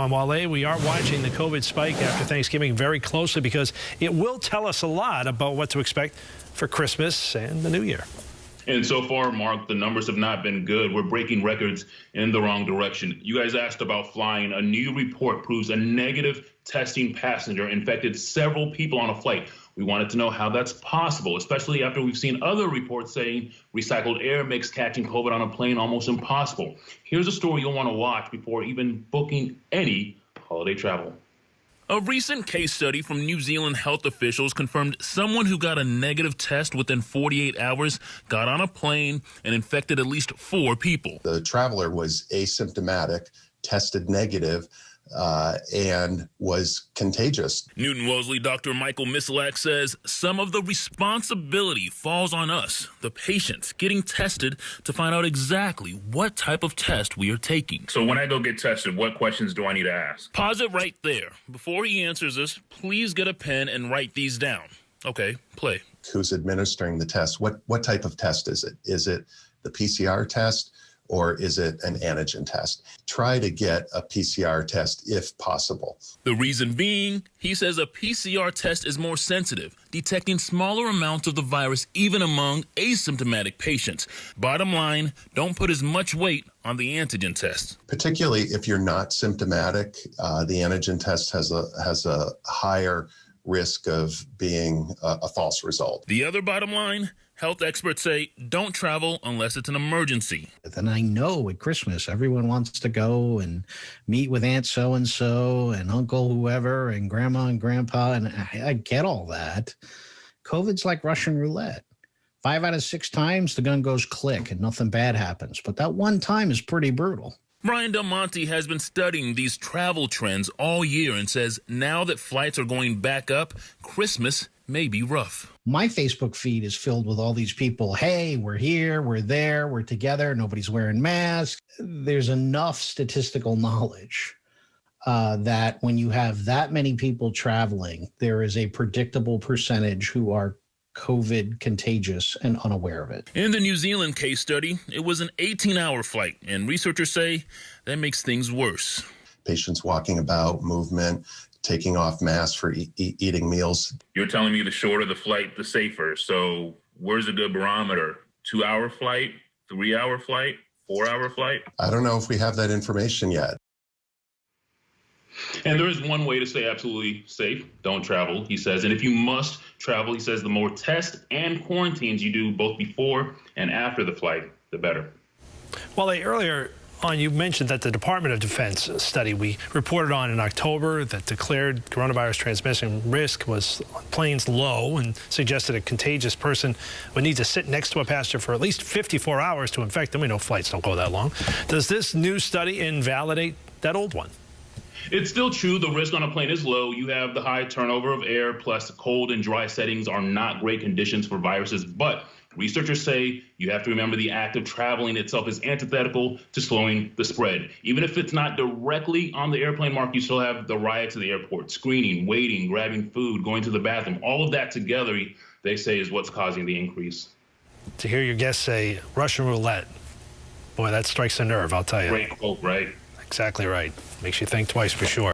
On Wale, we are watching the COVID spike after Thanksgiving very closely because it will tell us a lot about what to expect for Christmas and the New Year. And so far, Mark, the numbers have not been good. We're breaking records in the wrong direction. You guys asked about flying. A new report proves a negative testing passenger infected several people on a flight. We wanted to know how that's possible, especially after we've seen other reports saying recycled air makes catching COVID on a plane almost impossible. Here's a story you'll want to watch before even booking any holiday travel. A recent case study from New Zealand health officials confirmed someone who got a negative test within 48 hours got on a plane and infected at least 4 people. The traveler was asymptomatic, tested negative, and was contagious. Newton Wellesley Dr. Michael Mislak says some of the responsibility falls on us, the patients, getting tested to find out exactly what type of test we are taking. So when I go get tested, what questions do I need to ask? Pause it right there. Before he answers this, please get a pen and write these down. Okay, play. Who's administering the test? What type of test is it? Is it the PCR test? Or is it an antigen test? Try to get a PCR test if possible. The reason being, he says a PCR test is more sensitive, detecting smaller amounts of the virus even among asymptomatic patients. Bottom line, don't put as much weight on the antigen test. Particularly if you're not symptomatic, the antigen test has a higher risk of being a false result. The other bottom line, health experts say don't travel unless it's an emergency. And I know at Christmas, everyone wants to go and meet with Aunt so-and-so and Uncle whoever and Grandma and Grandpa, and I get all that. COVID's like Russian roulette. 5 out of 6 times, the gun goes click and nothing bad happens. But that one time is pretty brutal. Brian Del Monte has been studying these travel trends all year and says now that flights are going back up, Christmas may be rough. My Facebook feed is filled with all these people. Hey, we're here, we're there, we're together, nobody's wearing masks. There's enough statistical knowledge that when you have that many people traveling, there is a predictable percentage who are COVID contagious and unaware of it. In the New Zealand case study, it was an 18-hour flight, and researchers say that makes things worse. Patients walking about, movement, taking off masks for eating meals. You're telling me the shorter the flight, the safer. So where's a good barometer? 2-hour flight, 3-hour flight, 4-hour flight? I don't know if we have that information yet. And there is one way to stay absolutely safe. Don't travel, he says. And if you must travel, he says, the more tests and quarantines you do both before and after the flight, the better. Well, earlier on, you mentioned that the Department of Defense study we reported on in October that declared coronavirus transmission risk was on planes low and suggested a contagious person would need to sit next to a passenger for at least 54 hours to infect them. We know flights don't go that long. Does this new study invalidate that old one? It's still true. The risk on a plane is low. You have the high turnover of air, plus cold and dry settings are not great conditions for viruses. But researchers say you have to remember the act of traveling itself is antithetical to slowing the spread. Even if it's not directly on the airplane, Mark, you still have the riots at the airport, screening, waiting, grabbing food, going to the bathroom. All of that together, they say, is what's causing the increase. To hear your guest say Russian roulette, boy, that strikes a nerve, I'll tell you. Great quote, right? Exactly right. Makes you think twice for sure.